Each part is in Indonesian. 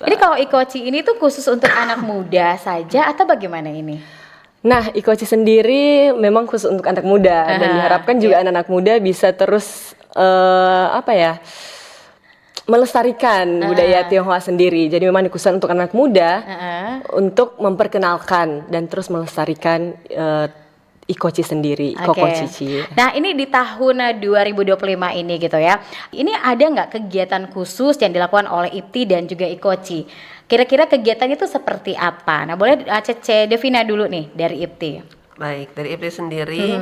Jadi kalau Ikochi ini tuh khusus untuk anak muda saja atau bagaimana ini? Nah, Ikochi sendiri memang khusus untuk anak muda dan diharapkan juga anak-anak muda bisa terus melestarikan budaya Tionghoa sendiri. Jadi memang dikhususkan untuk anak muda untuk memperkenalkan dan terus melestarikan Ikochi sendiri, Kokochichi. Nah, ini di tahun 2025 ini gitu ya. Ini ada nggak kegiatan khusus yang dilakukan oleh IPTI dan juga Ikochi? Kira-kira kegiatan itu seperti apa? Nah, boleh Cece Devina dulu nih dari IPTI. Baik, dari IPTI sendiri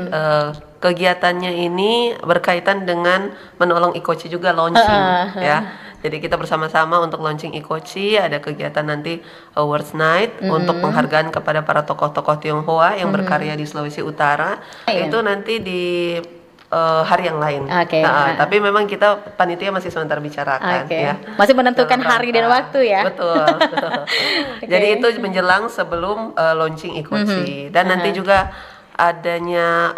kegiatannya ini berkaitan dengan menolong Ikochi juga launching ya. Jadi kita bersama-sama untuk launching Ikochi, ada kegiatan nanti Awards Night untuk penghargaan kepada para tokoh-tokoh Tionghoa yang berkarya di Sulawesi Utara. Itu nanti di hari yang lain. Tapi memang kita panitia masih sebentar bicarakan ya. Masih menentukan hari dan waktu ya. Betul. Jadi itu menjelang sebelum launching Ikochi dan nanti juga adanya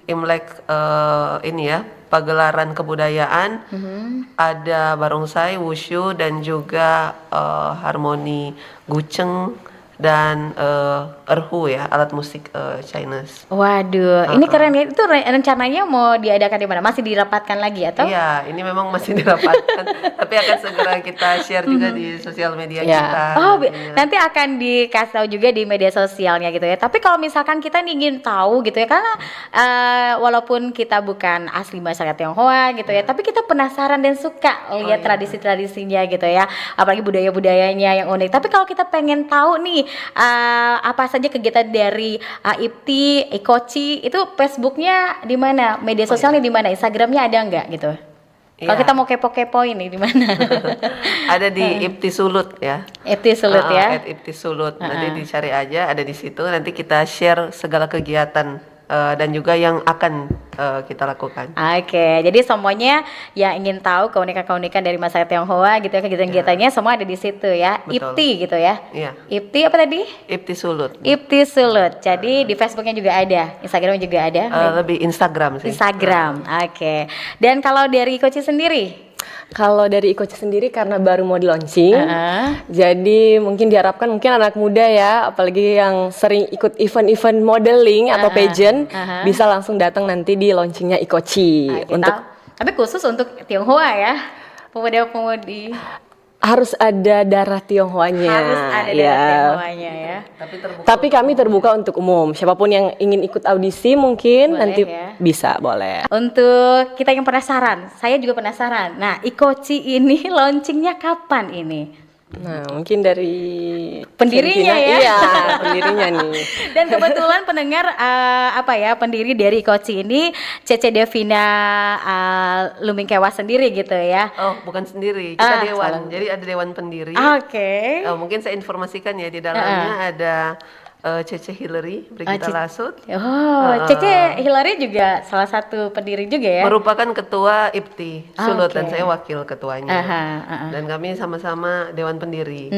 Imlek ini ya, pagelaran kebudayaan, ada barongsai, wushu dan juga harmoni guceng dan erhu ya, alat musik Chinese. Waduh, ini keren ya. Itu rencananya mau diadakan di mana? Masih dirapatkan lagi atau? Iya, ini memang masih dirapatkan, tapi akan segera kita share juga di sosial media kita. Oh, nanti akan dikasih tahu juga di media sosialnya gitu ya. Tapi kalau misalkan kita ingin tahu gitu ya, karena walaupun kita bukan asli masyarakat Tionghoa gitu ya, tapi kita penasaran dan suka lihat tradisi-tradisinya gitu ya, apalagi budaya-budayanya yang unik. Tapi kalau kita pengen tahu nih apa saja kegiatan dari IPTI, Ikochi, itu Facebooknya di mana? Media sosialnya di mana? Instagramnya ada nggak gitu? Kalau kita mau kepo-kepo ini di mana? Ada di IPTI Sulut ya. IPTI Sulut ya. IPTI Sulut. Nanti dicari aja, ada di situ. Nanti kita share segala kegiatan dan juga yang akan kita lakukan. Jadi semuanya yang ingin tahu keunikan-keunikan dari masyarakat Tionghoa gitu ya, kegiatan-kegiatannya semua ada di situ ya. IPTI gitu ya. Iya. IPTI apa tadi? IPTI Sulut. IPTI Sulut. Jadi di Facebooknya juga ada, Instagramnya juga ada. Lebih Instagram sih. Instagram. Dan kalau dari Ikochi sendiri? Kalau dari Ikochi sendiri karena baru mau di launching, jadi mungkin diharapkan mungkin anak muda ya, apalagi yang sering ikut event-event modeling atau pageant, bisa langsung datang nanti di launchingnya Ikochi. Tapi khusus untuk Tionghoa ya, pemuda-pemudi. Harus ada darah Tionghoanya. Harus ada darah Tionghoanya ya. Tapi kami terbuka untuk umum. Siapapun yang ingin ikut audisi mungkin boleh, nanti ya? Bisa, boleh. Untuk kita yang penasaran, saya juga penasaran. Nah, Ikochi ini launchingnya kapan ini? Nah, mungkin dari pendirinya ya. Iya, pendirinya nih. Dan kebetulan pendengar pendiri dari Ikochi ini Cece Devina Lumingkewa sendiri gitu ya. Oh, bukan sendiri. Kita dewan. Jadi ada dewan pendiri. Mungkin saya informasikan ya, di dalamnya ada Cece Hillary Brigita Lasut. Cece Hillary juga salah satu pendiri juga ya. Merupakan ketua IPTI Sulut dan saya wakil ketuanya. Dan kami sama-sama dewan pendiri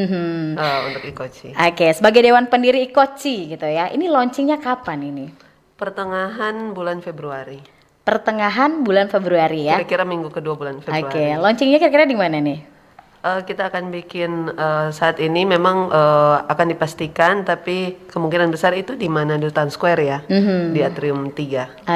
untuk Ikochi. Sebagai dewan pendiri Ikochi gitu ya. Ini launchingnya kapan ini? Pertengahan bulan Februari. Pertengahan bulan Februari ya. Kira-kira minggu kedua bulan Februari. Launchingnya kira-kira di mana nih? Kita akan bikin saat ini memang akan dipastikan, tapi kemungkinan besar itu di mana Dutan Square ya, di Atrium 3.